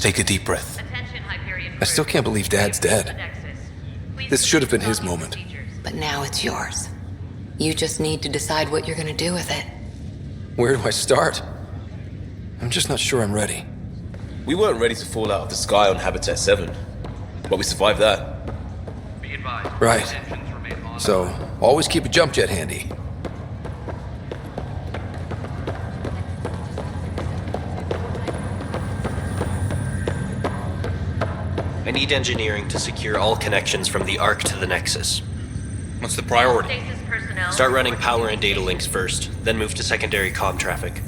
Take a deep breath. I still can't believe Dad's dead. This should have been his moment. But now it's yours. You just need to decide what you're gonna do with it. Where do I start? I'm just not sure I'm ready. We weren't ready to fall out of the sky on Habitat 7, but we survived that. Right. So, always keep a jump jet handy. I need engineering to secure all connections from the Ark to the Nexus. What's the priority? Start running power and data links first, then move to secondary comm traffic.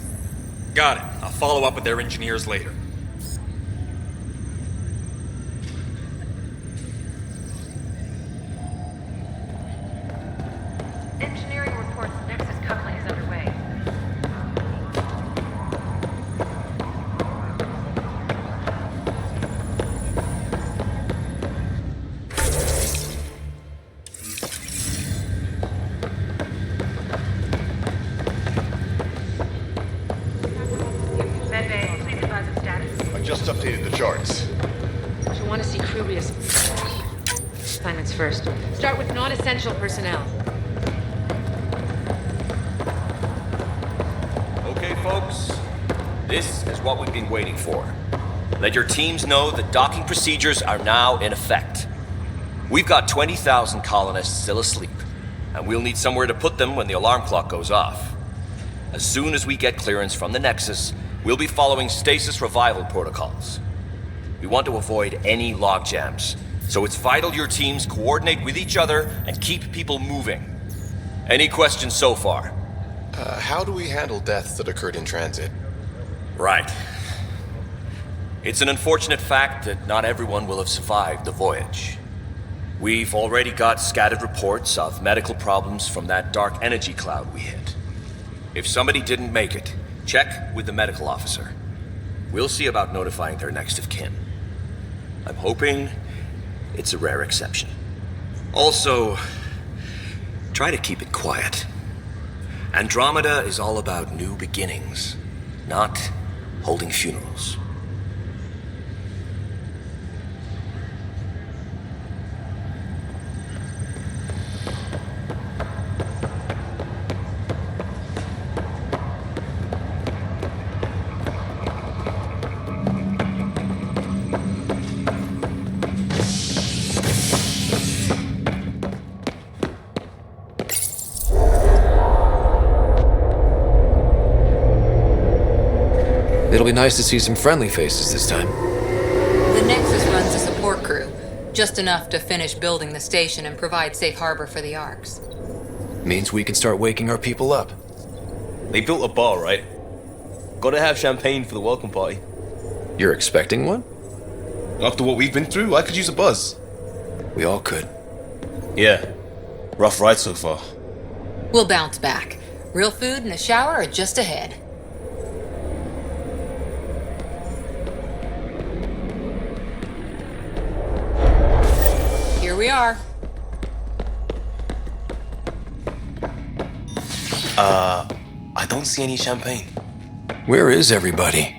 Got it. I'll follow up with their engineers later. Engineering reports Nexus coupling is underway. Medbay, please advise of status. I just updated the charts. You'll want to see crew assignments first. Start with non-essential personnel. Okay, folks. This is what we've been waiting for. Let your teams know that docking procedures are now in effect. We've got 20,000 colonists still asleep, and we'll need somewhere to put them when the alarm clock goes off. As soon as we get clearance from the Nexus, we'll be following stasis revival protocols. We want to avoid any logjams, so it's vital your teams coordinate with each other and keep people moving. Any questions so far? How do we handle deaths that occurred in transit? Right. It's an unfortunate fact that not everyone will have survived the voyage. We've already got scattered reports of medical problems from that dark energy cloud we hit. If somebody didn't make it, check with the medical officer. We'll see about notifying their next of kin. I'm hoping it's a rare exception. Also, try to keep it quiet. Andromeda is all about new beginnings, not holding funerals. It'll be nice to see some friendly faces this time. The Nexus runs a support crew, just enough to finish building the station and provide safe harbor for the Arks. Means we can start waking our people up. They built a bar, right? Gotta have champagne for the welcome party. You're expecting one? After what we've been through, I could use a buzz. We all could. Yeah. Rough ride so far. We'll bounce back. Real food and a shower are just ahead. Here we are. I don't see any champagne. Where is everybody?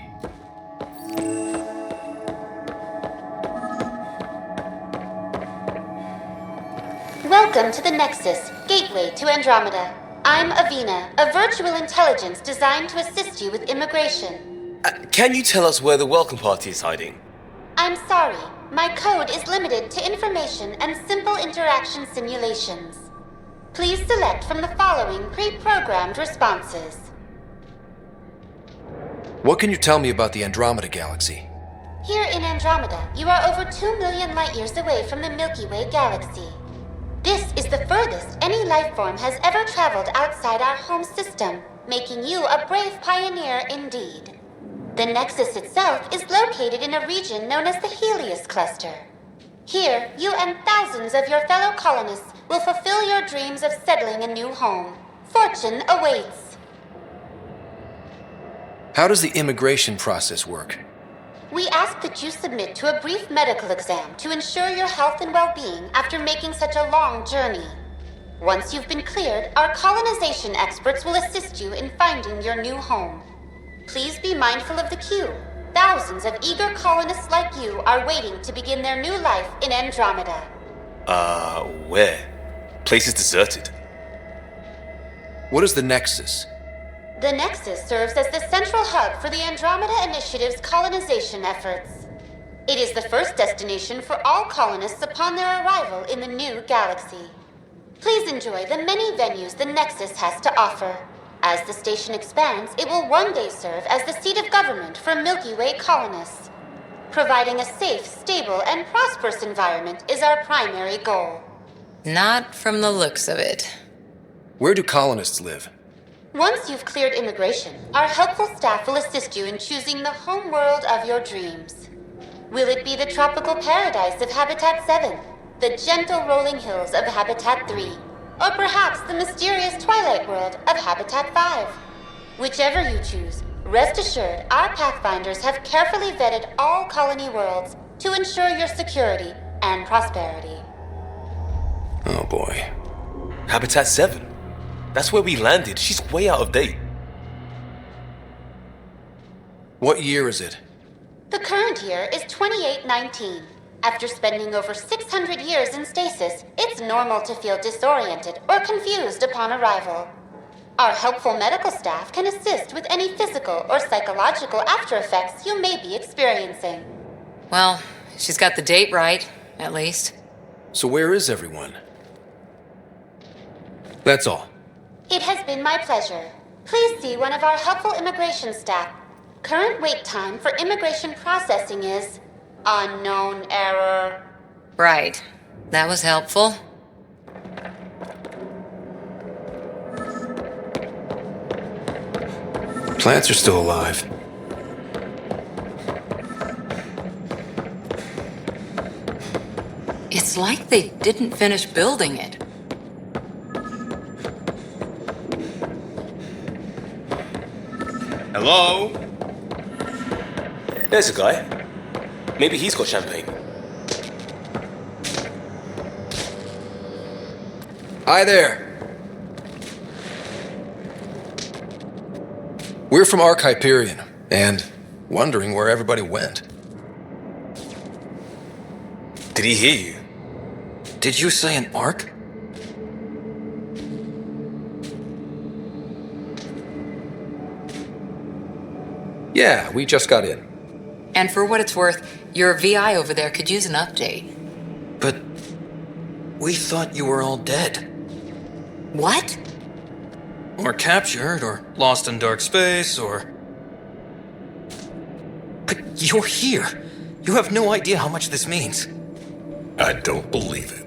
Welcome to the Nexus, gateway to Andromeda. I'm Avina, a virtual intelligence designed to assist you with immigration. Can you tell us where the welcome party is hiding? I'm sorry, my code is limited to information and simple interaction simulations. Please select from the following pre-programmed responses. What can you tell me about the Andromeda galaxy? Here in Andromeda, you are over 2 million light-years away from the Milky Way galaxy. This is the furthest any life form has ever traveled outside our home system, making you a brave pioneer indeed. The Nexus itself is located in a region known as the Helios Cluster. Here, you and thousands of your fellow colonists will fulfill your dreams of settling a new home. Fortune awaits. How does the immigration process work? We ask that you submit to a brief medical exam to ensure your health and well-being after making such a long journey. Once you've been cleared, our colonization experts will assist you in finding your new home. Please be mindful of the queue. thousands of eager colonists like you are waiting to begin their new life in Andromeda. Where? Place is deserted. What is the Nexus? The Nexus serves as the central hub for the Andromeda Initiative's colonization efforts. It is the first destination for all colonists upon their arrival in the new galaxy. Please enjoy the many venues the Nexus has to offer. As the station expands, it will one day serve as the seat of government for Milky Way colonists. Providing a safe, stable, and prosperous environment is our primary goal. Not from the looks of it. Where do colonists live? Once you've cleared immigration, our helpful staff will assist you in choosing the home world of your dreams. Will it be the tropical paradise of Habitat 7, the gentle rolling hills of Habitat 3, or perhaps the mysterious twilight world of Habitat 5? Whichever you choose, rest assured our Pathfinders have carefully vetted all colony worlds to ensure your security and prosperity. Oh boy. Habitat 7. That's where we landed. She's way out of date. What year is it? The current year is 2819. After spending over 600 years in stasis, it's normal to feel disoriented or confused upon arrival. Our helpful medical staff can assist with any physical or psychological after effects you may be experiencing. Well, she's got the date right, at least. So where is everyone? That's all. It has been my pleasure. Please see one of our helpful immigration staff. Current wait time for immigration processing is unknown error. Right. That was helpful. Plants are still alive. It's like they didn't finish building it. Hello? There's a guy. Maybe he's got champagne. Hi there. We're from Arc Hyperion, and wondering where everybody went. Did he hear you? Did you say an Arc? Yeah, we just got in. And for what it's worth, your VI over there could use an update. But we thought you were all dead. What? Or captured, or lost in dark space, or... But you're here. You have no idea how much this means. I don't believe it.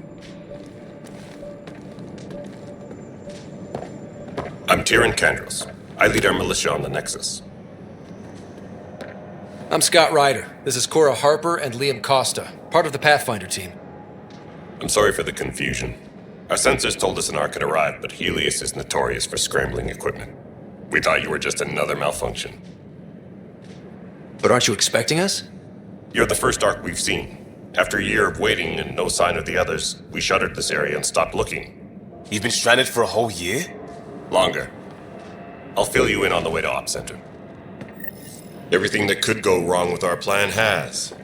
I'm Tyrion Kandros. I lead our militia on the Nexus. I'm Scott Ryder. This is Cora Harper and Liam Costa, part of the Pathfinder team. I'm sorry for the confusion. Our sensors told us an Ark had arrived, but Helios is notorious for scrambling equipment. We thought you were just another malfunction. But aren't you expecting us? You're the first Ark we've seen. After a year of waiting and no sign of the others, we shuttered this area and stopped looking. You've been stranded for a whole year? Longer. I'll fill you in on the way to Op Center. Everything that could go wrong with our plan has.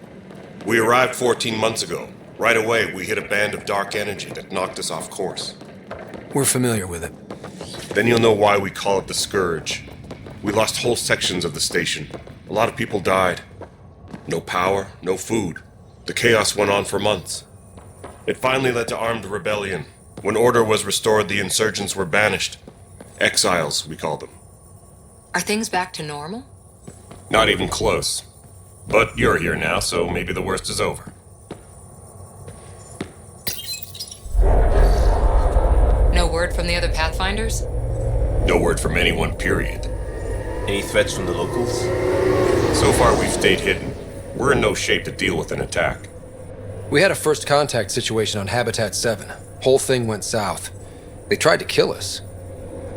We arrived 14 months ago. Right away, we hit a band of dark energy that knocked us off course. We're familiar with it. Then you'll know why we call it the Scourge. We lost whole sections of the station. A lot of people died. No power, no food. The chaos went on for months. It finally led to armed rebellion. When order was restored, the insurgents were banished. Exiles, we call them. Are things back to normal? Not even close. But you're here now, so maybe the worst is over. No word from the other Pathfinders? No word from anyone, period. Any threats from the locals? So far, we've stayed hidden. We're in no shape to deal with an attack. We had a first contact situation on Habitat 7. Whole thing went south. They tried to kill us.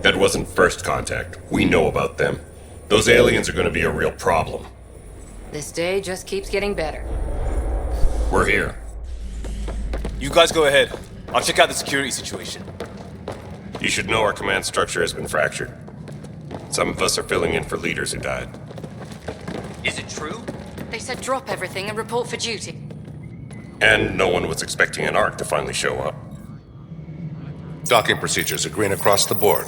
That wasn't first contact. We know about them. Those aliens are going to be a real problem. This day just keeps getting better. We're here. You guys go ahead. I'll check out the security situation. You should know our command structure has been fractured. Some of us are filling in for leaders who died. Is it true? They said drop everything and report for duty. And no one was expecting an Ark to finally show up. Docking procedures are green across the board.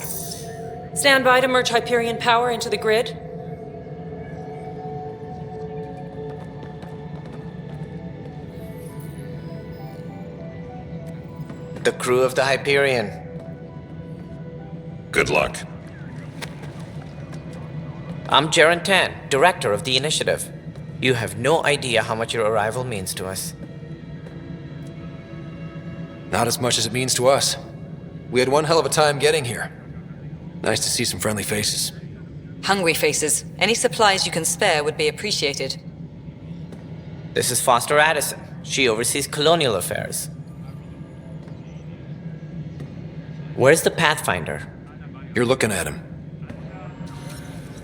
Stand by to merge Hyperion power into the grid. The crew of the Hyperion. Good luck. I'm Jaren Tan, director of the initiative. You have no idea how much your arrival means to us. Not as much as it means to us. We had one hell of a time getting here. Nice to see some friendly faces. Hungry faces. Any supplies you can spare would be appreciated. This is Foster Addison. She oversees colonial affairs. Where's the Pathfinder? You're looking at him.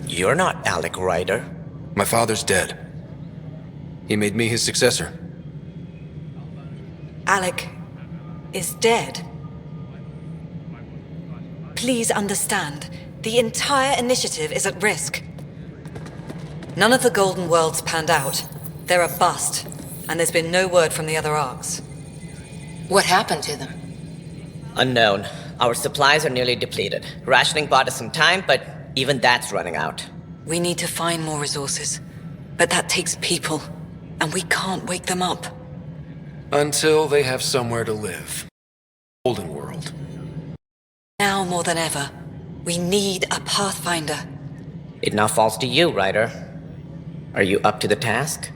You're not Alec Ryder. My father's dead. He made me his successor. Alec is dead. Please understand, the entire initiative is at risk. None of the Golden Worlds panned out. They're a bust, and there's been no word from the other arcs. What happened to them? Unknown. Our supplies are nearly depleted. Rationing bought us some time, but even that's running out. We need to find more resources, but that takes people, and we can't wake them up. Until they have somewhere to live. Golden World. Now more than ever, we need a Pathfinder. It now falls to you, Ryder. Are you up to the task?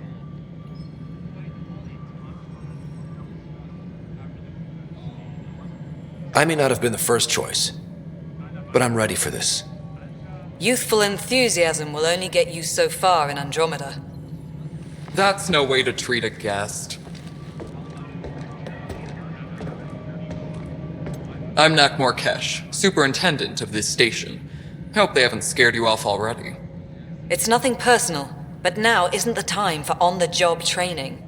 I may not have been the first choice, but I'm ready for this. Youthful enthusiasm will only get you so far in Andromeda. That's no way to treat a guest. I'm Nak Morkesh, superintendent of this station. Hope they haven't scared you off already. It's nothing personal, but now isn't the time for on-the-job training.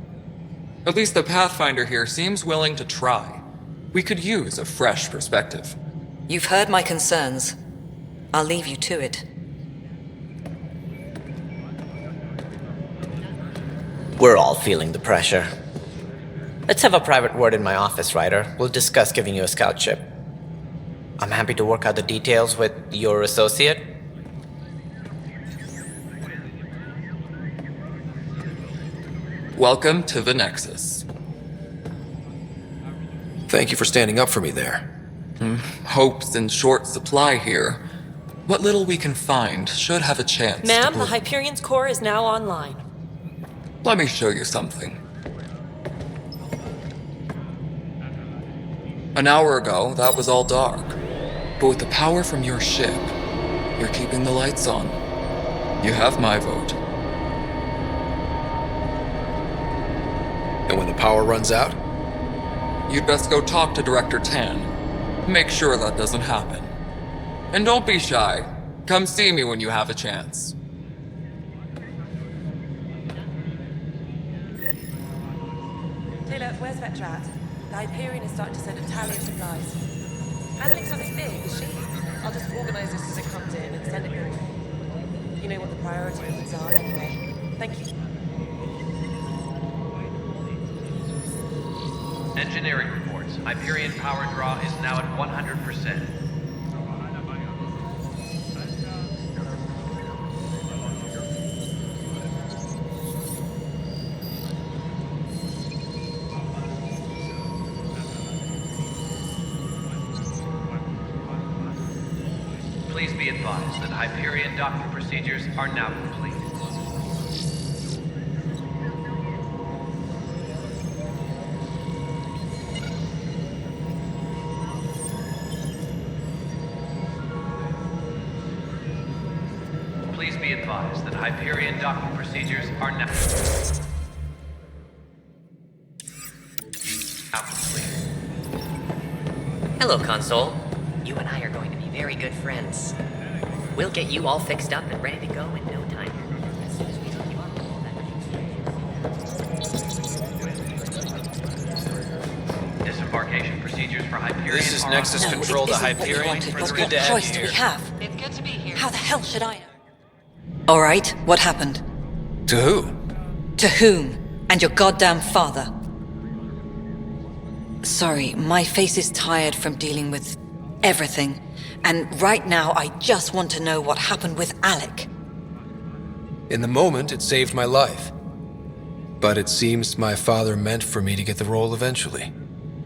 At least the Pathfinder here seems willing to try. We could use a fresh perspective. You've heard my concerns. I'll leave you to it. We're all feeling the pressure. Let's have a private word in my office, Ryder. We'll discuss giving you a scout ship. I'm happy to work out the details with your associate. Welcome to the Nexus. Thank you for standing up for me there. Hope's in short supply here. What little we can find should have a chance. Ma'am, the Hyperion's core is now online. Let me show you something. An hour ago, that was all dark. But with the power from your ship, you're keeping the lights on. You have my vote. And when the power runs out? You'd best go talk to Director Tan. Make sure that doesn't happen. And don't be shy. Come see me when you have a chance. Taylor, where's Vetra at? The Hyperion is starting to send a tally of supplies. Handling's nothing big, is she? I'll just organize this as it comes in and send it your way. You know what the priorities are anyway. Thank you. Engineering reports. Hyperion power draw is now at 100%. Please be advised that Hyperion docking procedures are now complete. Please be advised that Hyperion docking procedures are now complete. Hello, Console. You and I are going to be very good friends. We'll get you all fixed up and ready to go in no time. As soon as we hook you up with all that. Disembarkation procedures for Hyperion. This is Nexus Control to Hyperion. It's good to have you here. It's good to be here. How the hell should I know? All right, what happened? To who? To whom? And your goddamn father. Sorry, my face is tired from dealing with everything. And right now, I just want to know what happened with Alec. In the moment, it saved my life. But it seems my father meant for me to get the role eventually.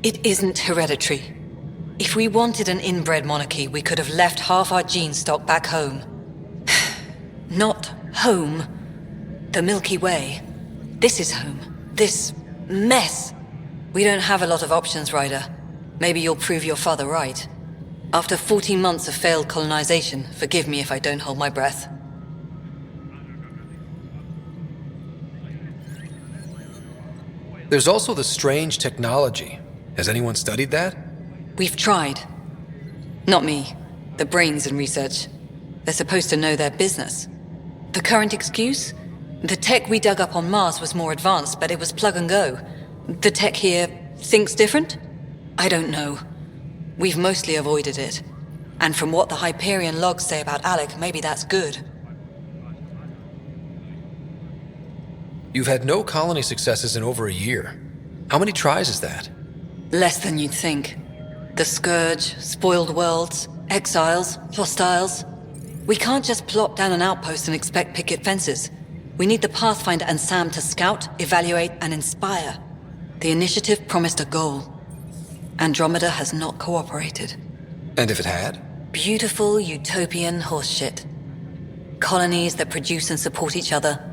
It isn't hereditary. If we wanted an inbred monarchy, we could have left half our gene stock back home. Not home. The Milky Way. This is home. This mess. We don't have a lot of options, Ryder. Maybe you'll prove your father right. After 14 months of failed colonization, forgive me if I don't hold my breath. There's also the strange technology. Has anyone studied that? We've tried. Not me. The brains in research. They're supposed to know their business. The current excuse? The tech we dug up on Mars was more advanced, but it was plug and go. The tech here thinks different? I don't know. We've mostly avoided it. And from what the Hyperion logs say about Alec, maybe that's good. You've had no colony successes in over a year. How many tries is that? Less than you'd think. The Scourge, spoiled worlds, exiles, hostiles. We can't just plop down an outpost and expect picket fences. We need the Pathfinder and Sam to scout, evaluate, and inspire. The initiative promised a goal. Andromeda has not cooperated. And if it had? Beautiful utopian horseshit. Colonies that produce and support each other.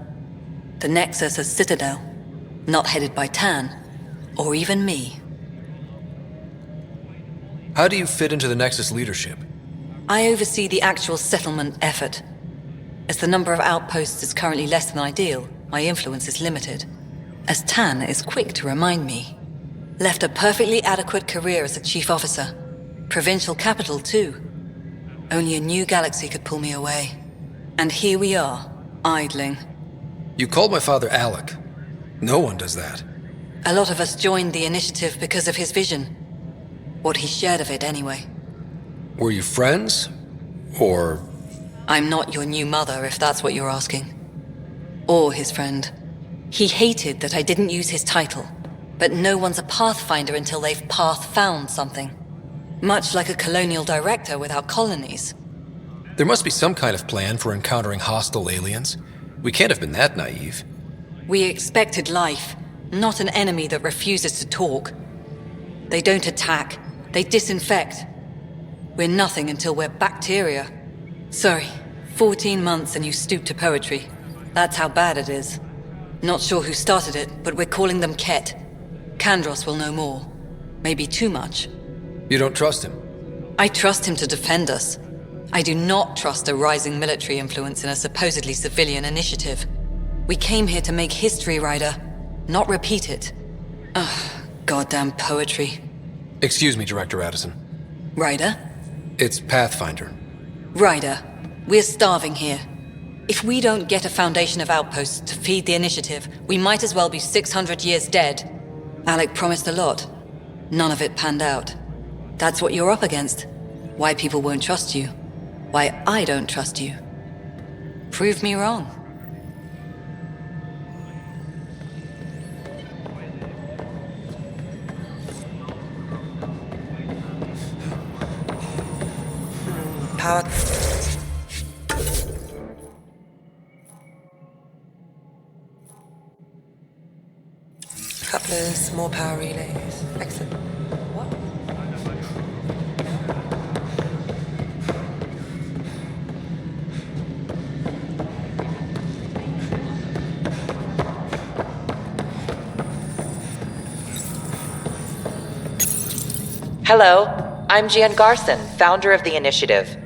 The Nexus as Citadel. Not headed by Tan. Or even me. How do you fit into the Nexus leadership? I oversee the actual settlement effort. As the number of outposts is currently less than ideal, my influence is limited. As Tan is quick to remind me. Left a perfectly adequate career as a chief officer. Provincial capital, too. Only a new galaxy could pull me away. And here we are, idling. You called my father Alec. No one does that. A lot of us joined the initiative because of his vision. What he shared of it, anyway. Were you friends? Or... I'm not your new mother, if that's what you're asking. Or his friend. He hated that I didn't use his title. But no one's a Pathfinder until they've path-found something. Much like a colonial director without colonies. There must be some kind of plan for encountering hostile aliens. We can't have been that naive. We expected life, not an enemy that refuses to talk. They don't attack, they disinfect. We're nothing until we're bacteria. Sorry, 14 months and you stoop to poetry. That's how bad it is. Not sure who started it, but we're calling them Ket. Kandros will know more. Maybe too much. You don't trust him? I trust him to defend us. I do not trust a rising military influence in a supposedly civilian initiative. We came here to make history, Ryder, not repeat it. Ugh, goddamn poetry. Excuse me, Director Addison. Ryder? It's Pathfinder. Ryder, we're starving here. If we don't get a foundation of outposts to feed the initiative, we might as well be 600 years dead. Alec promised a lot. None of it panned out. That's what you're up against. Why people won't trust you. Why I don't trust you. Prove me wrong. Power. Couplers, more power relays. Excellent. What? Hello, I'm Jan Garson, founder of the initiative.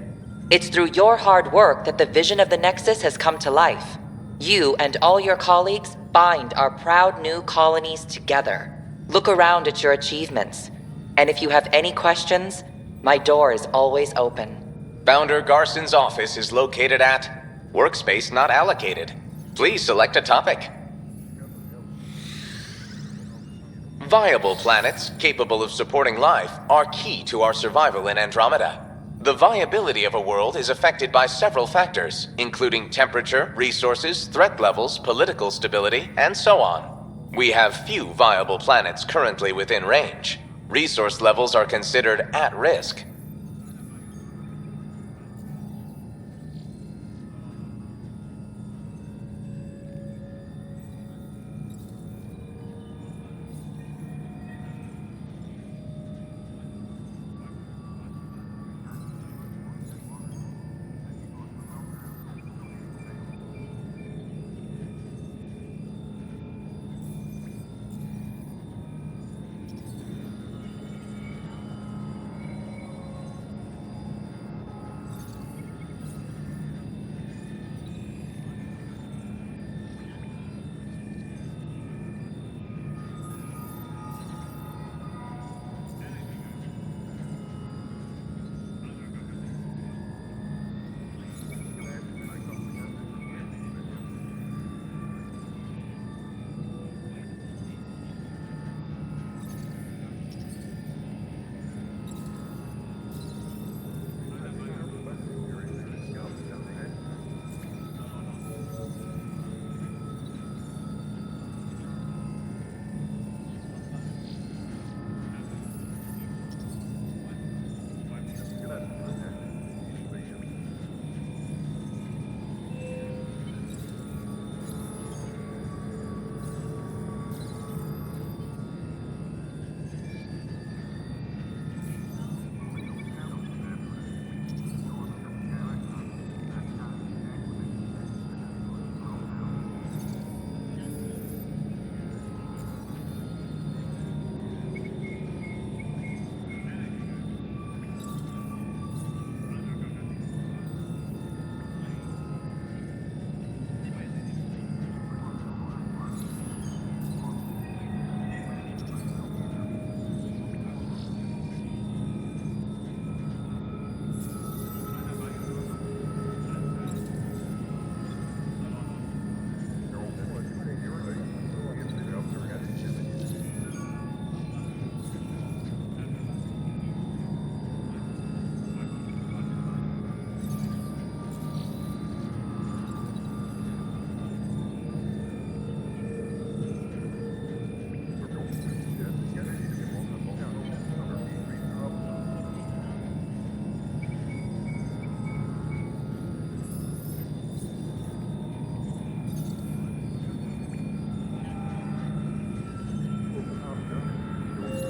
It's through your hard work that the vision of the Nexus has come to life. You and all your colleagues bind our proud new colonies together. Look around at your achievements. And if you have any questions, my door is always open. Founder Garson's office is located at Workspace Not Allocated. Please select a topic. Viable planets capable of supporting life are key to our survival in Andromeda. The viability of a world is affected by several factors, including temperature, resources, threat levels, political stability, and so on. We have few viable planets currently within range. Resource levels are considered at risk.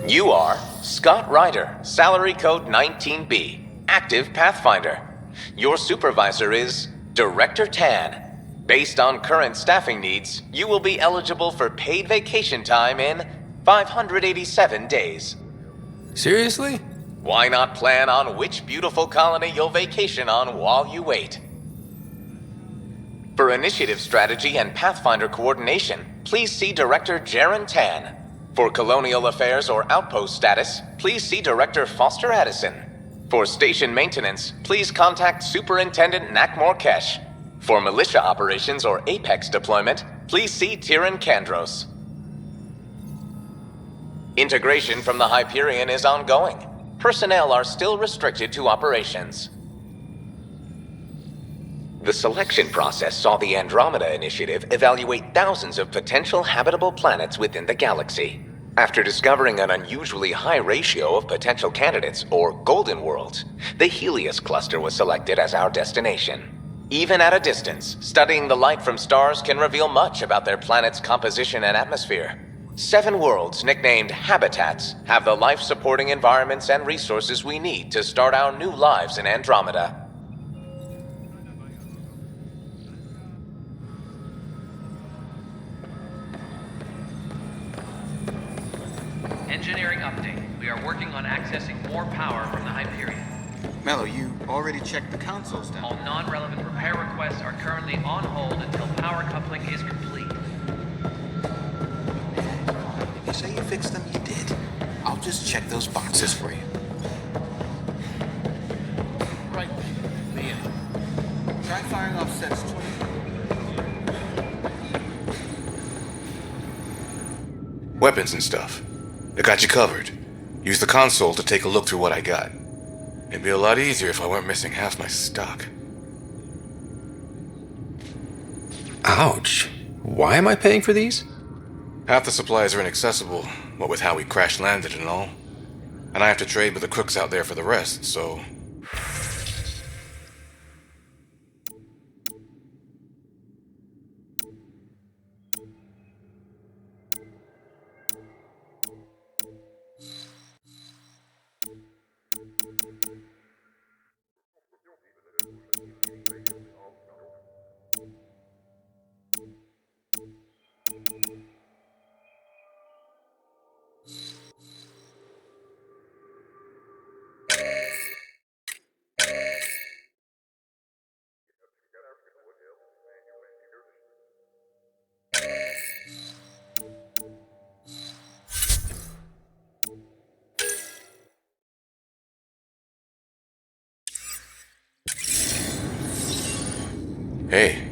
You are Scott Ryder, salary code 19B, active Pathfinder. Your supervisor is Director Tan. Based on current staffing needs, you will be eligible for paid vacation time in 587 days. Seriously? Why not plan on which beautiful colony you'll vacation on while you wait? For initiative strategy and Pathfinder coordination, please see Director Jaren Tan. For colonial affairs or outpost status, please see Director Foster Addison. For station maintenance, please contact Superintendent Nakmor Kesh. For militia operations or Apex deployment, please see Tyran Kandros. Integration from the Hyperion is ongoing. Personnel are still restricted to operations. The selection process saw the Andromeda Initiative evaluate thousands of potential habitable planets within the galaxy. After discovering an unusually high ratio of potential candidates, or golden worlds, the Helios cluster was selected as our destination. Even at a distance, studying the light from stars can reveal much about their planet's composition and atmosphere. 7 worlds, nicknamed habitats, have the life-supporting environments and resources we need to start our new lives in Andromeda. Engineering update. We are working on accessing more power from the Hyperion. Mello, you already checked the consoles down. All non-relevant repair requests are currently on hold until power coupling is complete. If you say you fixed them, you did. I'll just check those boxes for you. Right, Leah. Try firing off sets 20. Weapons and stuff. I got you covered. Use the console to take a look through what I got. It'd be a lot easier if I weren't missing half my stock. Ouch. Why am I paying for these? Half the supplies are inaccessible, what with how we crash landed and all. And I have to trade with the crooks out there for the rest, so... Hey.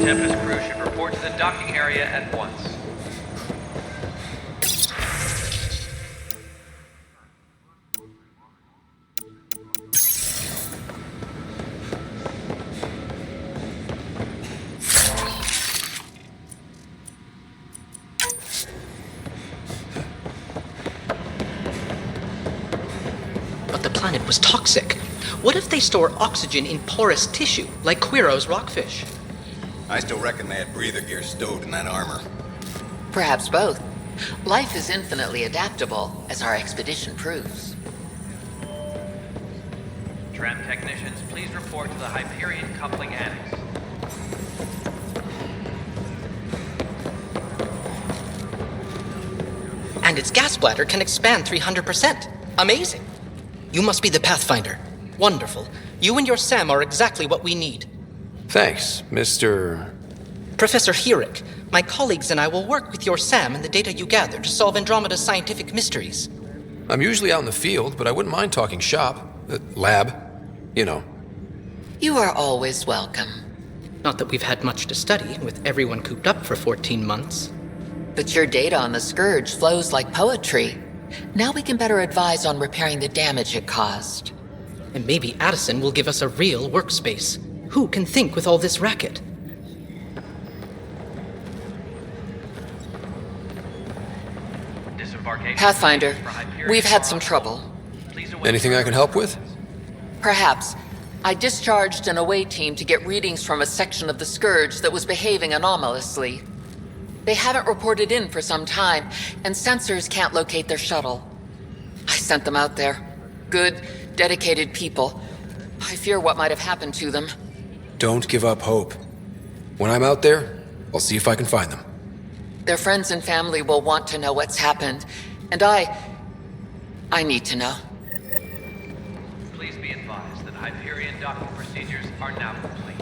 Tempest crew should report to the docking area at once. But the planet was toxic. What if they store oxygen in porous tissue, like Quiro's rockfish? I still reckon they had breather gear stowed in that armor. Perhaps both. Life is infinitely adaptable, as our expedition proves. Tram technicians, please report to the Hyperion coupling annex. And its gas bladder can expand 300%. Amazing. You must be the Pathfinder. Wonderful. You and your Sam are exactly what we need. Thanks, Mr. Professor Herrick, my colleagues and I will work with your Sam and the data you gather to solve Andromeda's scientific mysteries. I'm usually out in the field, but I wouldn't mind talking shop. Lab. You know. You are always welcome. Not that we've had much to study, with everyone cooped up for 14 months. But your data on the Scourge flows like poetry. Now we can better advise on repairing the damage it caused. And maybe Addison will give us a real workspace. Who can think with all this racket? Pathfinder, we've had some trouble. Anything I can help with? Perhaps. I discharged an away team to get readings from a section of the Scourge that was behaving anomalously. They haven't reported in for some time, and sensors can't locate their shuttle. I sent them out there. Good, dedicated people. I fear what might have happened to them. Don't give up hope. When I'm out there, I'll see if I can find them. Their friends and family will want to know what's happened, and I need to know. Please be advised that Hyperion docking procedures are now complete.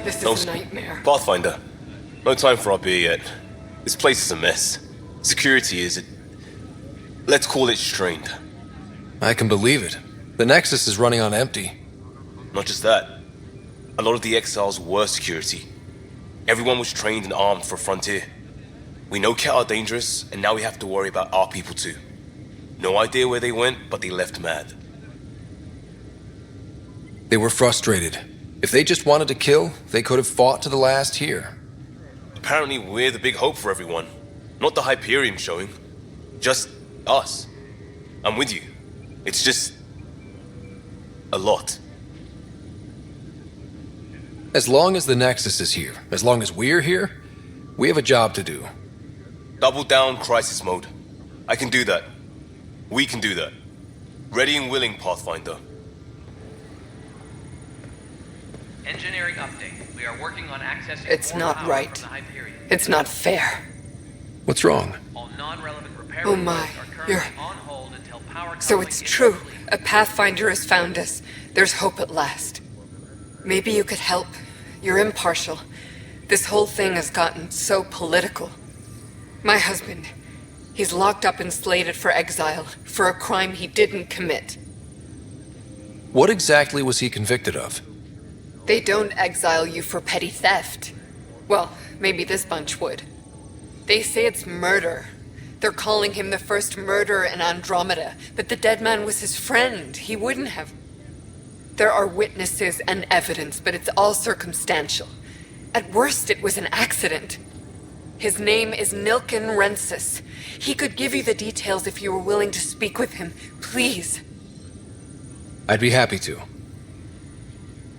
This is a nightmare. Pathfinder, no time for our beer yet. This place is a mess. Security is, let's call it strained. I can believe it. The Nexus is running on empty. Not just that. A lot of the exiles were security. Everyone was trained and armed for Frontier. We know Cat are dangerous, and now we have to worry about our people too. No idea where they went, but they left mad. They were frustrated. If they just wanted to kill, they could have fought to the last here. Apparently we're the big hope for everyone. Not the Hyperion showing. Just us. I'm with you. It's just... a lot. As long as the Nexus is here, as long as we're here, we have a job to do. Double down crisis mode. I can do that. We can do that. Ready and willing, Pathfinder. Engineering update. We are working on accessing It's more not power right. from the Hyperion. It's not fair. What's wrong? All non-relevant repair Oh my, reports are currently you're... on hold until power So coupling it's is true. complete. A Pathfinder has found us. There's hope at last. Maybe you could help. You're impartial. This whole thing has gotten so political. My husband, he's locked up and slated for exile for a crime he didn't commit. What exactly was he convicted of? They don't exile you for petty theft. Well, maybe this bunch would. They say it's murder. They're calling him the first murderer in Andromeda, but the dead man was his friend. He wouldn't have. There are witnesses and evidence, but it's all circumstantial. At worst, it was an accident. His name is Nilken Rensis. He could give you the details if you were willing to speak with him. Please. I'd be happy to.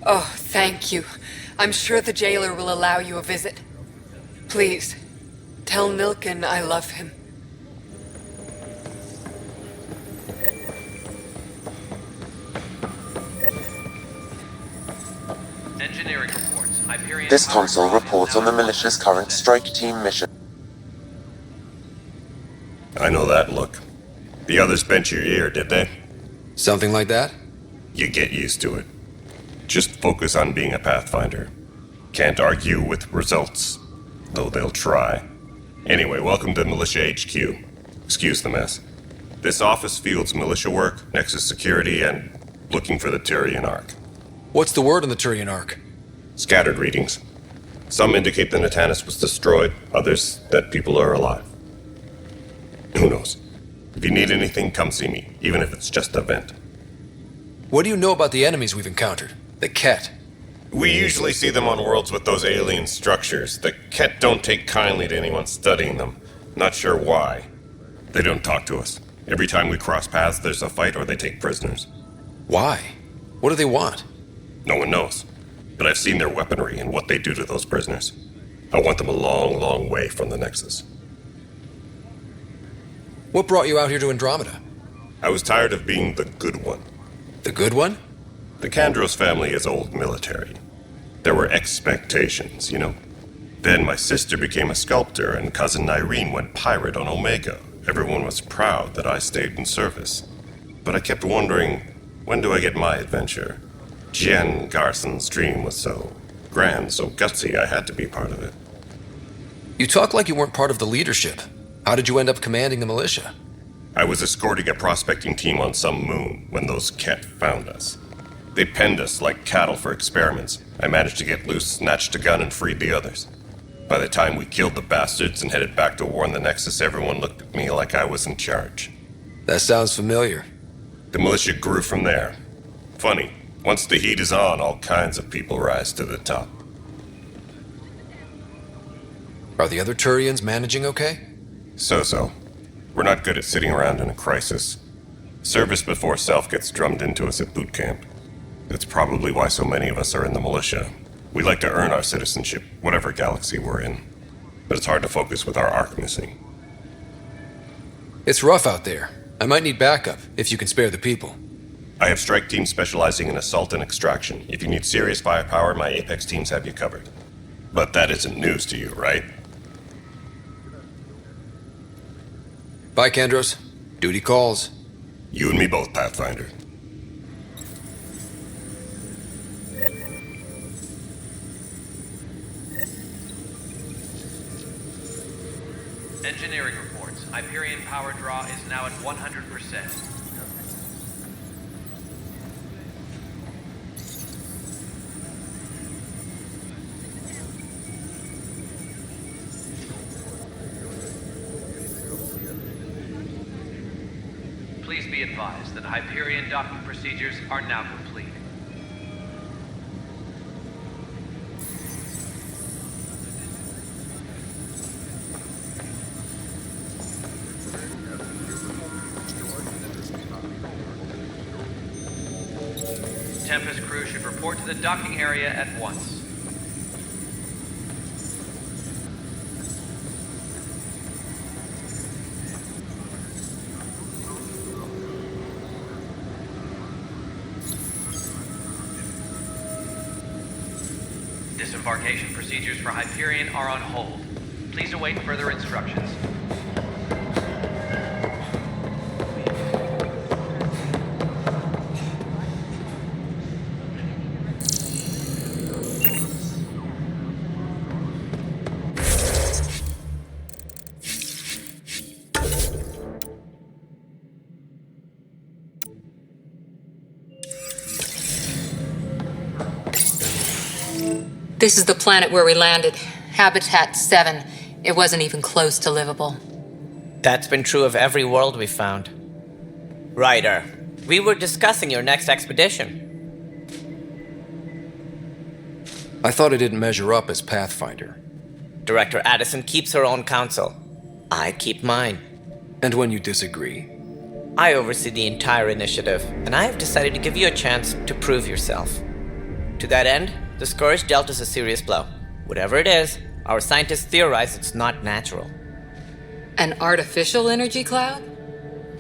Oh, thank you. I'm sure the jailer will allow you a visit. Please, tell Nilken I love him. Engineering reports. Hyperion This power console draw is reports now on the at militia's 100%. current strike team mission. I know that look. The others bent your ear, did they? Something like that? You get used to it. Just focus on being a Pathfinder. Can't argue with results, though they'll try. Anyway, welcome to Militia HQ. Excuse the mess. This office fields militia work, Nexus security, and looking for the Turian Ark. What's the word on the Turian Ark? Scattered readings. Some indicate the Natanus was destroyed, others that people are alive. Who knows? If you need anything, come see me, even if it's just a vent. What do you know about the enemies we've encountered? The Ket. We usually see them on worlds with those alien structures. The Ket don't take kindly to anyone studying them. Not sure why. They don't talk to us. Every time we cross paths, there's a fight or they take prisoners. Why? What do they want? No one knows. But I've seen their weaponry and what they do to those prisoners. I want them a long, long way from the Nexus. What brought you out here to Andromeda? I was tired of being the good one. The good one? The Kandros family is old military. There were expectations, you know. Then my sister became a sculptor and cousin Irene went pirate on Omega. Everyone was proud that I stayed in service. But I kept wondering, when do I get my adventure? Jen Garson's dream was so grand, so gutsy, I had to be part of it. You talk like you weren't part of the leadership. How did you end up commanding the militia? I was escorting a prospecting team on some moon when those Ket found us. They penned us like cattle for experiments. I managed to get loose, snatched a gun, and freed the others. By the time we killed the bastards and headed back to war in the Nexus, everyone looked at me like I was in charge. That sounds familiar. The militia grew from there. Funny, once the heat is on, all kinds of people rise to the top. Are the other Turians managing okay? So-so. We're not good at sitting around in a crisis. Service before self gets drummed into us at boot camp. That's probably why so many of us are in the militia. We like to earn our citizenship, whatever galaxy we're in. But it's hard to focus with our arc missing. It's rough out there. I might need backup, if you can spare the people. I have strike teams specializing in assault and extraction. If you need serious firepower, my Apex teams have you covered. But that isn't news to you, right? Bye, Kandros. Duty calls. You and me both, Pathfinder. Engineering reports. Hyperion power draw is now at 100%. Please be advised that Hyperion docking procedures are now complete. Tempest crew should report to the docking area at once. Disembarkation procedures for Hyperion are on hold. Please await further instructions. This is the planet where we landed. Habitat 7. It wasn't even close to livable. That's been true of every world we've found. Ryder, we were discussing your next expedition. I thought it didn't measure up as Pathfinder. Director Addison keeps her own counsel. I keep mine. And when you disagree? I oversee the entire initiative, and I have decided to give you a chance to prove yourself. To that end, the Scourge dealt us a serious blow. Whatever it is, our scientists theorize it's not natural. An artificial energy cloud?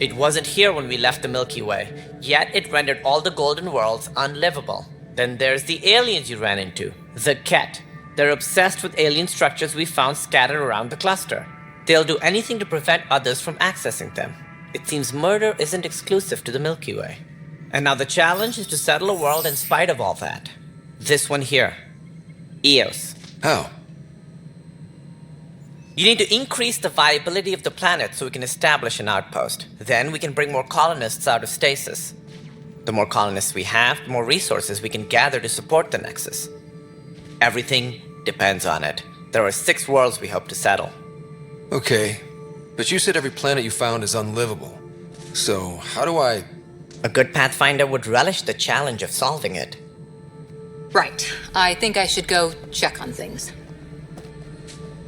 It wasn't here when we left the Milky Way, yet it rendered all the golden worlds unlivable. Then there's the aliens you ran into, the Ket. They're obsessed with alien structures we found scattered around the cluster. They'll do anything to prevent others from accessing them. It seems murder isn't exclusive to the Milky Way. And now the challenge is to settle a world in spite of all that. This one here. Eos. How? You need to increase the viability of the planet so we can establish an outpost. Then we can bring more colonists out of stasis. The more colonists we have, the more resources we can gather to support the Nexus. Everything depends on it. There are 6 worlds we hope to settle. Okay, but you said every planet you found is unlivable. So, how do I... A good Pathfinder would relish the challenge of solving it. Right. I think I should go check on things.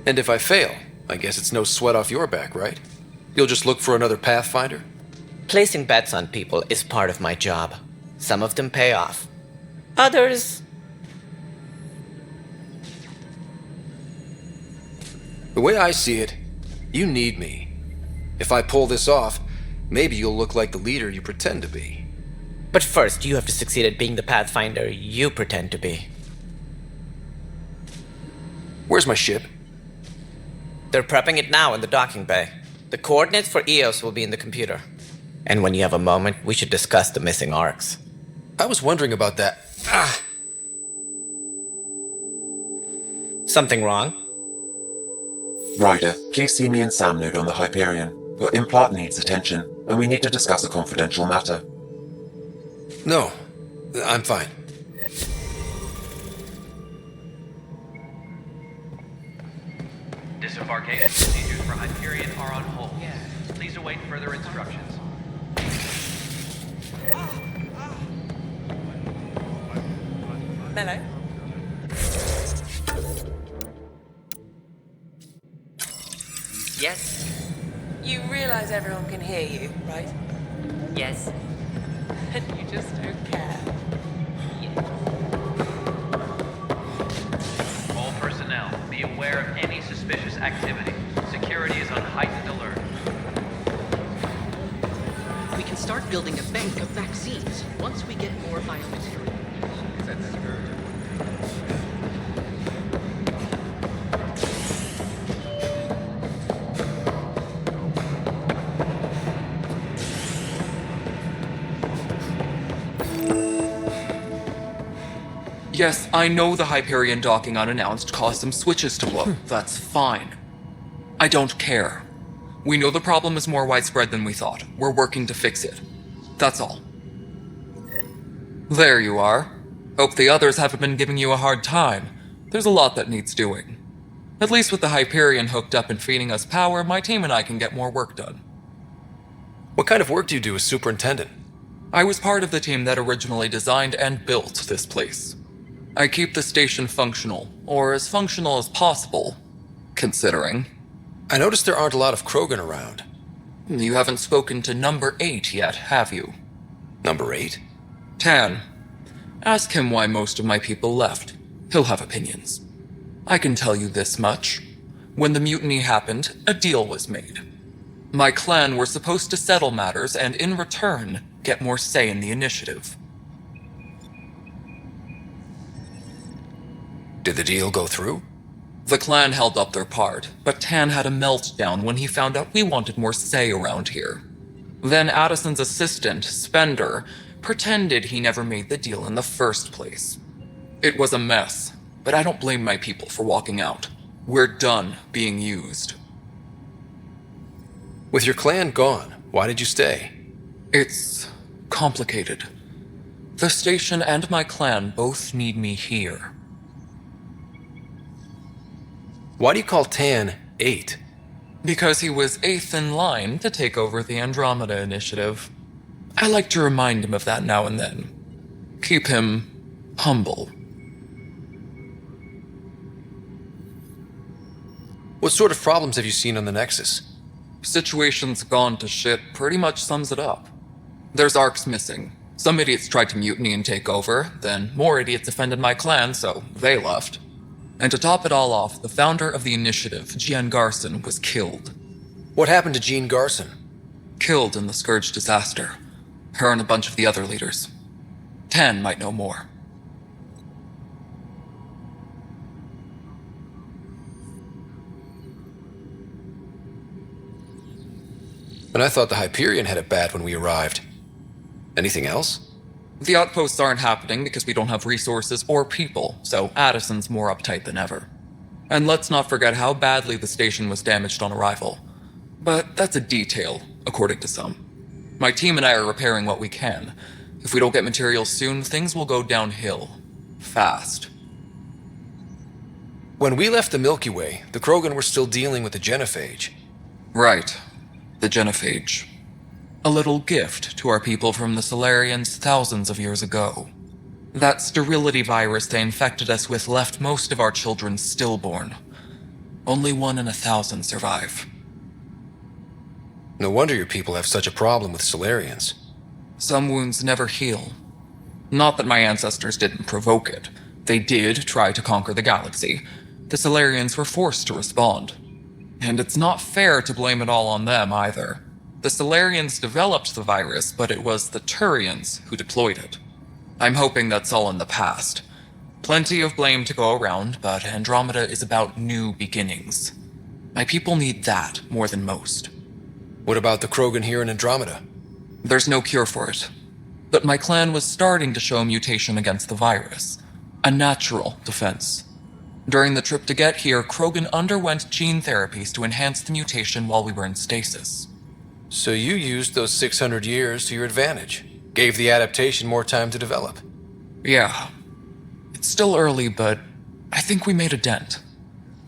And if I fail, I guess it's no sweat off your back, right? You'll just look for another Pathfinder? Placing bets on people is part of my job. Some of them pay off. Others... The way I see it, you need me. If I pull this off, maybe you'll look like the leader you pretend to be. But first, you have to succeed at being the Pathfinder you pretend to be. Where's my ship? They're prepping it now in the docking bay. The coordinates for Eos will be in the computer. And when you have a moment, we should discuss the missing arcs. I was wondering about that. Something wrong? Ryder, please see me and Sam Node on the Hyperion. Your implant needs attention, and we need to discuss a confidential matter. No, I'm fine. Disembarkation procedures for Hyperion are on hold. Please await further instructions. Mello? Yes? You realize everyone can hear you, right? Yes. And you just don't care. All personnel, be aware of any suspicious activity. Security is on heightened alert. We can start building a bank of vaccines once we get more biomaterial. Yes, I know the Hyperion docking unannounced caused some switches to blow. That's fine. I don't care. We know the problem is more widespread than we thought. We're working to fix it. That's all. There you are. Hope the others haven't been giving you a hard time. There's a lot that needs doing. At least with the Hyperion hooked up and feeding us power, my team and I can get more work done. What kind of work do you do as superintendent? I was part of the team that originally designed and built this place. I keep the station functional, or as functional as possible, considering. I noticed there aren't a lot of Krogan around. You haven't spoken to Number 8 yet, have you? Number 8? Tan. Ask him why most of my people left. He'll have opinions. I can tell you this much. When the mutiny happened, a deal was made. My clan were supposed to settle matters and, in return, get more say in the initiative. Did the deal go through? The clan held up their part, but Tan had a meltdown when he found out we wanted more say around here. Then Addison's assistant, Spender, pretended he never made the deal in the first place. It was a mess, but I don't blame my people for walking out. We're done being used. With your clan gone, why did you stay? It's complicated. The station and my clan both need me here. Why do you call Tan 8? Because he was 8th in line to take over the Andromeda initiative. I like to remind him of that now and then. Keep him humble. What sort of problems have you seen on the Nexus? Situation's gone to shit pretty much sums it up. There's arcs missing. Some idiots tried to mutiny and take over, then more idiots offended my clan, so they left. And to top it all off, the founder of the initiative, Jean Garson, was killed. What happened to Jean Garson? Killed in the Scourge disaster. Her and a bunch of the other leaders. Tan might know more. And I thought the Hyperion had it bad when we arrived. Anything else? The outposts aren't happening because we don't have resources or people, so Addison's more uptight than ever. And let's not forget how badly the station was damaged on arrival. But that's a detail, according to some. My team and I are repairing what we can. If we don't get materials soon, things will go downhill. Fast. When we left the Milky Way, the Krogan were still dealing with the genophage. Right. The genophage. A little gift to our people from the Solarians thousands of years ago. That sterility virus they infected us with left most of our children stillborn. Only 1 in 1,000 survive. No wonder your people have such a problem with Solarians. Some wounds never heal. Not that my ancestors didn't provoke it. They did try to conquer the galaxy. The Solarians were forced to respond. And it's not fair to blame it all on them, either. The Solarians developed the virus, but it was the Turians who deployed it. I'm hoping that's all in the past. Plenty of blame to go around, but Andromeda is about new beginnings. My people need that more than most. What about the Krogan here in Andromeda? There's no cure for it. But my clan was starting to show mutation against the virus. A natural defense. During the trip to get here, Krogan underwent gene therapies to enhance the mutation while we were in stasis. So you used those 600 years to your advantage. Gave the adaptation more time to develop. Yeah. It's still early, but I think we made a dent.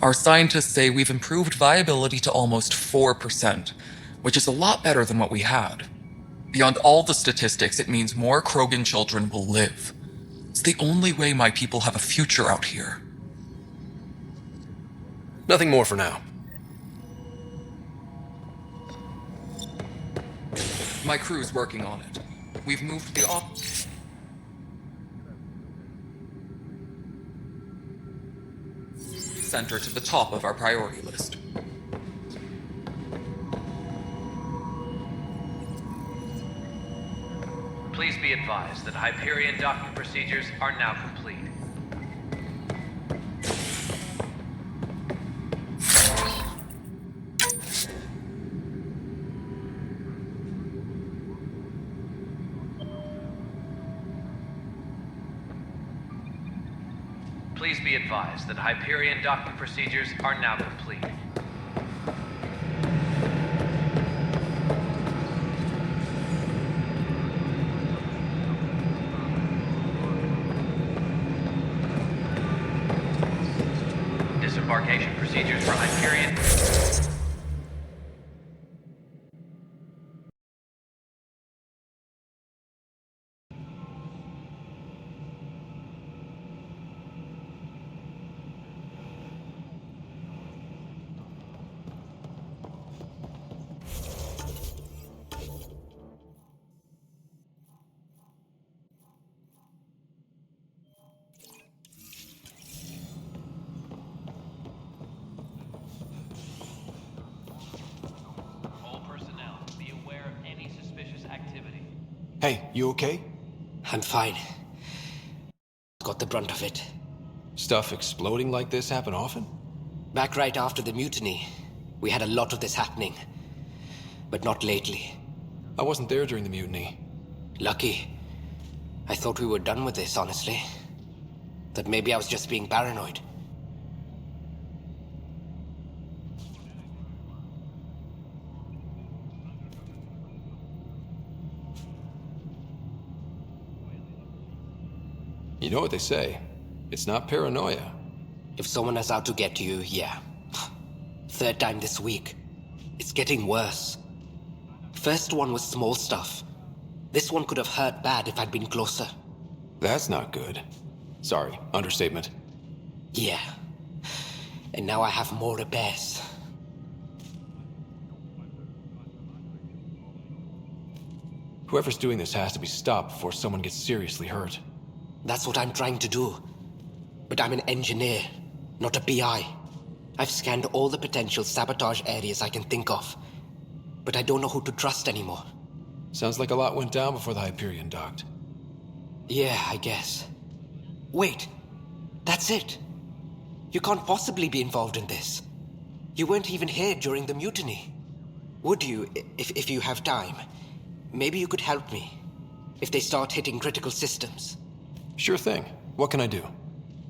Our scientists say we've improved viability to almost 4%, which is a lot better than what we had. Beyond all the statistics, it means more Krogan children will live. It's the only way my people have a future out here. Nothing more for now. My crew's working on it. We've moved the center to the top of our priority list. Please be advised that Hyperion docking procedures are now complete. Please be advised that Hyperion docking procedures are now complete. Disembarkation procedures for Hyperion. Hey, you okay? I'm fine. Got the brunt of it. Stuff exploding like this happen often? Back right after the mutiny, we had a lot of this happening. But not lately. I wasn't there during the mutiny. Lucky. I thought we were done with this, honestly. That maybe I was just being paranoid. You know what they say. It's not paranoia. If someone is out to get you, yeah. Third time this week. It's getting worse. First one was small stuff. This one could have hurt bad if I'd been closer. That's not good. Sorry, understatement. Yeah. And now I have more repairs. Whoever's doing this has to be stopped before someone gets seriously hurt. That's what I'm trying to do. But I'm an engineer, not a PI. I've scanned all the potential sabotage areas I can think of. But I don't know who to trust anymore. Sounds like a lot went down before the Hyperion docked. Yeah, I guess. Wait. That's it. You can't possibly be involved in this. You weren't even here during the mutiny. Would you, if you have time? Maybe you could help me. If they start hitting critical systems. Sure thing. What can I do?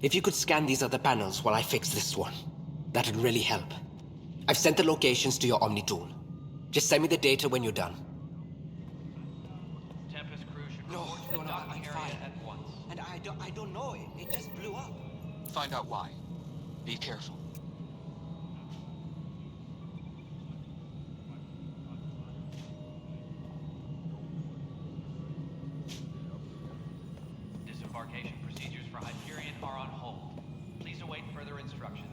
If you could scan these other panels while I fix this one, that'd really help. I've sent the locations to your Omni tool. Just send me the data when you're done. Tempest crew should report to the docking area at once. And I don't know. It just blew up. Find out why. Be careful. Disembarkation procedures for Hyperion are on hold. Please await further instructions.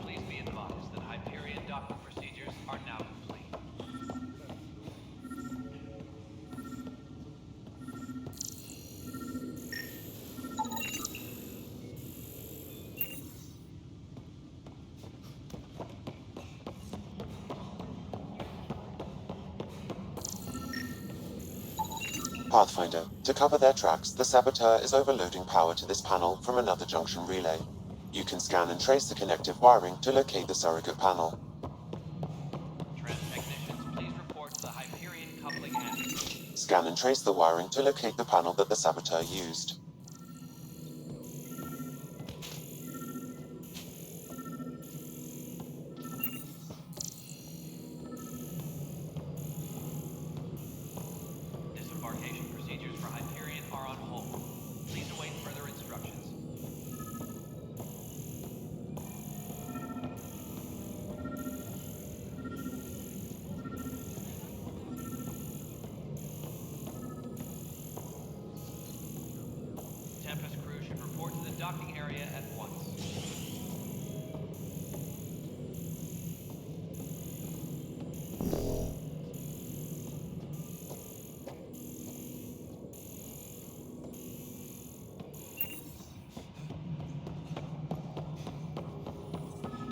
Please be advised that Hyperion docking procedures are now complete. Pathfinder, to cover their tracks, the saboteur is overloading power to this panel from another junction relay. You can scan and trace the connective wiring to locate the surrogate panel. Trend technicians, please report to the Hyperion coupling end. Scan and trace the wiring to locate the panel that the saboteur used. Disembarkation procedures for Hyperion are on hold. Please await further instructions. Tempest crew should report to the docking area at once.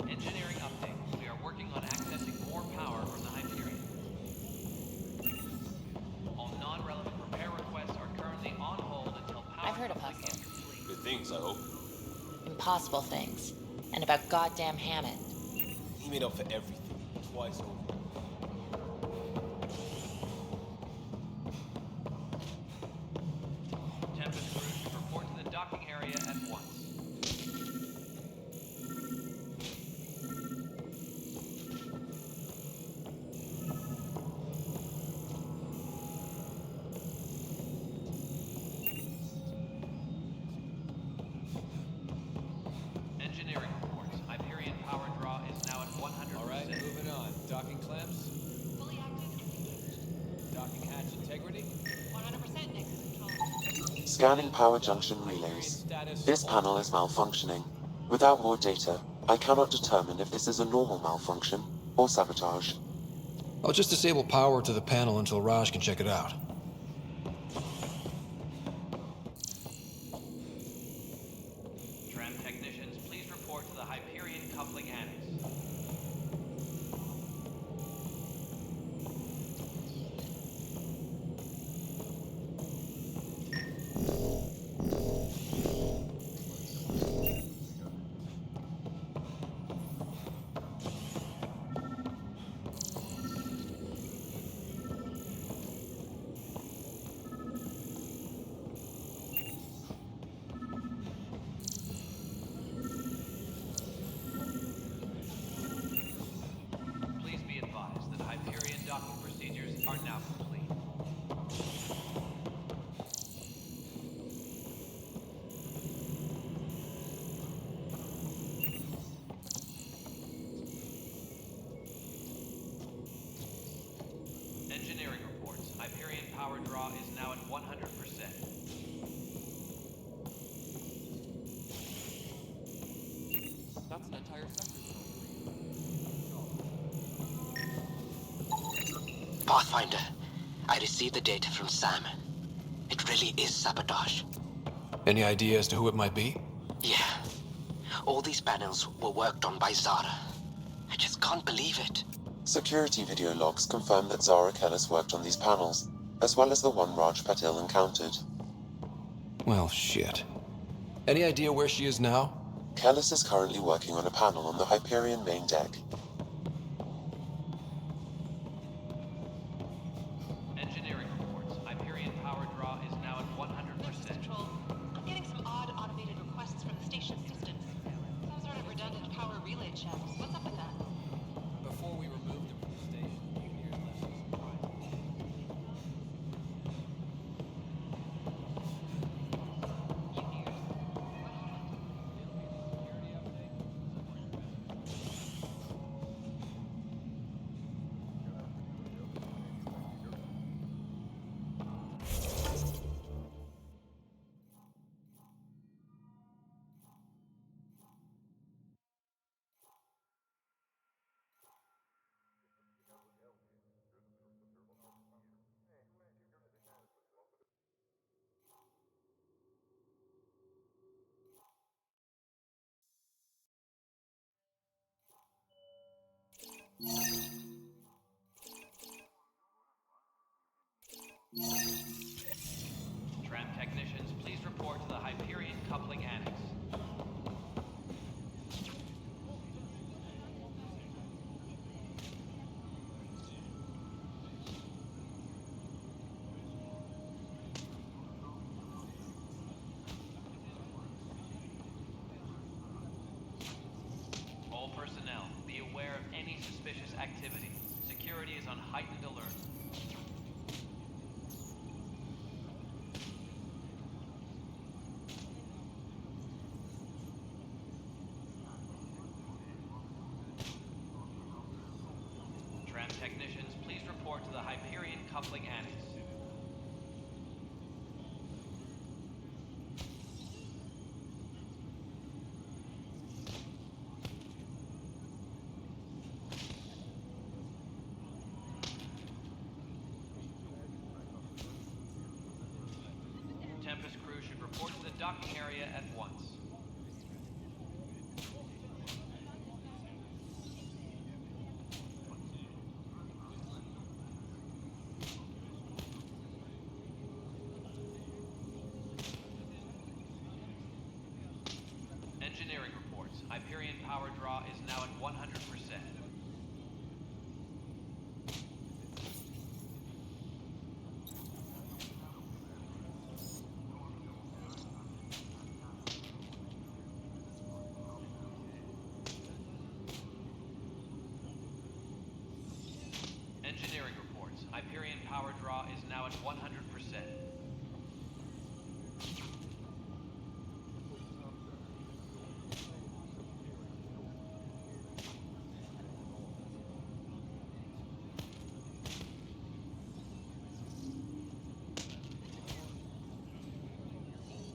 Engineering update. We are working on accessing more power from the Hyperion. All non-relevant repair requests are currently on hold until power I've heard of coupling hustle. is complete. Good things, I hope. Impossible things. And about goddamn Hammond. He made up for everything, twice over. Tempest crew should report to the docking area at once. Engineering reports. Hyperion power draw is now at 100%. All right, moving on. Docking clamps. Fully active and engaged. Docking hatch integrity. 100% Nexus control. Scanning power junction relays. This panel is malfunctioning. Without more data, I cannot determine if this is a normal malfunction or sabotage. I'll just disable power to the panel until Raj can check it out. Tram technicians, please report to the Hyperion coupling annex. Engineering reports. Hyperion power draw is now at 100%. That's an entire sector. Pathfinder, I received the data from Sam. It really is sabotage. Any idea as to who it might be? Yeah. All these panels were worked on by Zara. I just can't believe it. Security video logs confirm that Zara Kellis worked on these panels, as well as the one Raj Patil encountered. Well, shit. Any idea where she is now? Kellis is currently working on a panel on the Hyperion main deck. Engineering reports. Hyperion power draw is now at 100%. Control. I'm getting some odd automated requests from the station assistants. Some sort of redundant power relay check. What's up with that? Before we removed him from the station, the engineers left us surprised. Tram technicians, please report to the Hyperion coupling annex. All personnel, be aware of any suspicious activity. Security is on heightened alert. Tram technicians, please report to the Hyperion coupling annex. Tempest crew should report to the docking area at once. Engineering reports. Hyperion power draw is now at 100%. Engineering reports. Hyperion power draw is now at 100%.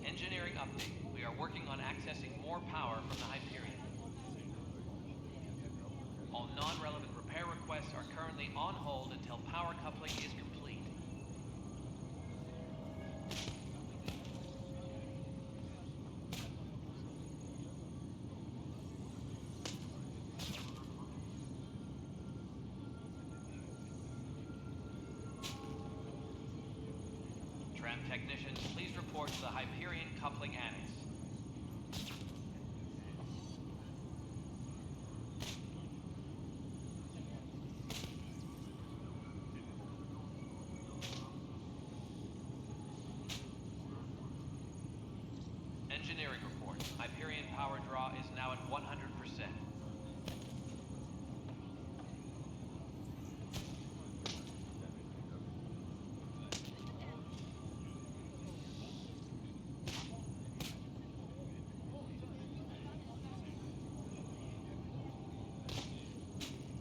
Engineering update. We are working on accessing more power from the Hyperion. All non-relevant repair requests are currently on hold until power coupling is complete. Tram technicians, please report to the Hyperion coupling annex. Engineering report. Hyperion power draw is now at 100%.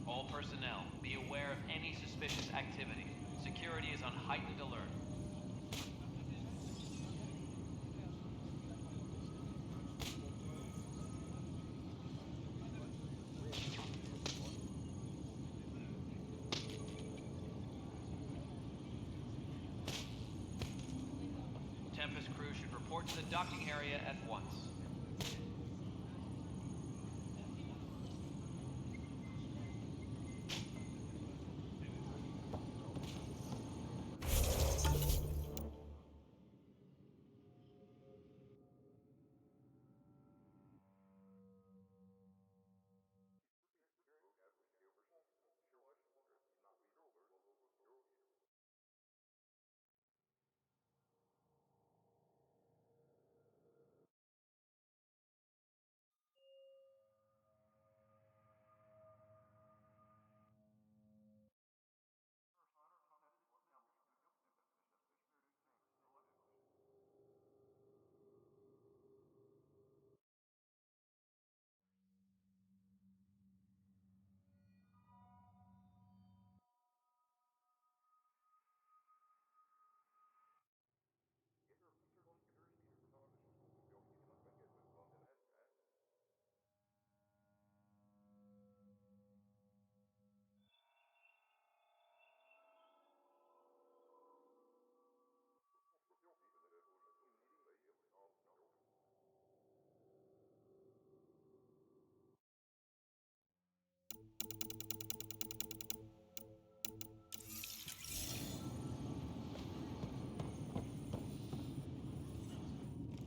All personnel, be aware of any suspicious activity. Security report to the docking area at once.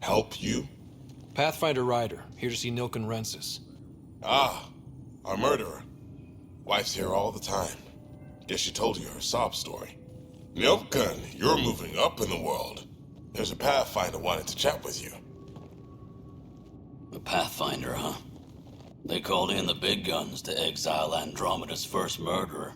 Help you? Pathfinder Ryder, here to see Nilken Rensis. Ah, our murderer. Wife's here all the time. Guess she told you her sob story. Nilken, you're moving up in the world. There's a Pathfinder wanting to chat with you. A Pathfinder, huh? They called in the big guns to exile Andromeda's first murderer.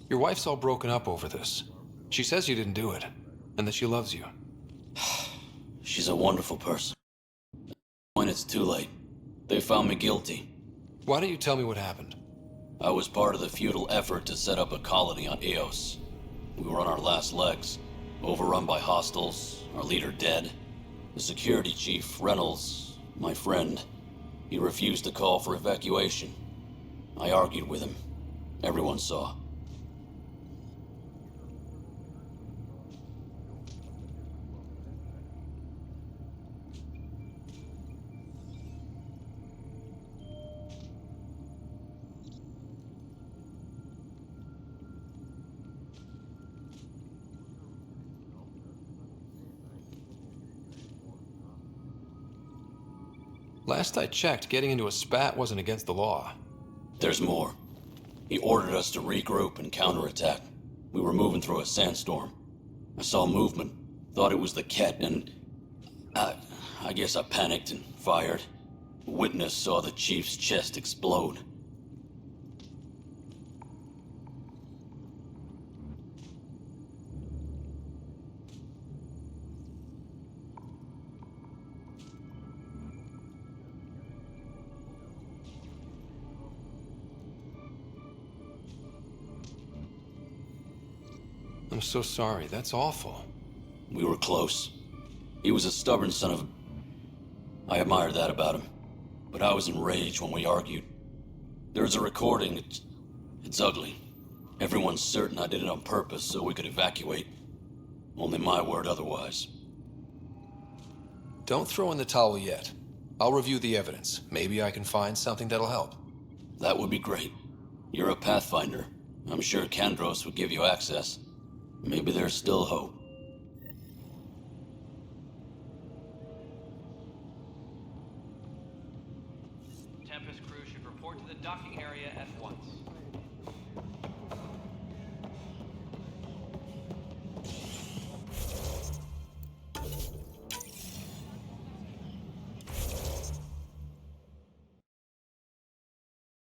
Your wife's all broken up over this. She says you didn't do it, and that she loves you. She's a wonderful person. When it's too late, they found me guilty. Why don't you tell me what happened? I was part of the futile effort to set up a colony on Eos. We were on our last legs, overrun by hostiles, our leader dead. The security chief, Reynolds, my friend, he refused to call for evacuation. I argued with him. Everyone saw. Last I checked, getting into a spat wasn't against the law. There's more. He ordered us to regroup and counterattack. We were moving through a sandstorm. I saw movement, thought it was the Ket, and I guess I panicked and fired. A witness saw the chief's chest explode. I'm so sorry. That's awful. We were close. He was a stubborn son of a... I admired that about him. But I was enraged when we argued. There's a recording. It's ugly. Everyone's certain I did it on purpose so we could evacuate. Only my word otherwise. Don't throw in the towel yet. I'll review the evidence. Maybe I can find something that'll help. That would be great. You're a Pathfinder. I'm sure Kandros would give you access. Maybe there's still hope. Tempest crew should report to the docking area at once.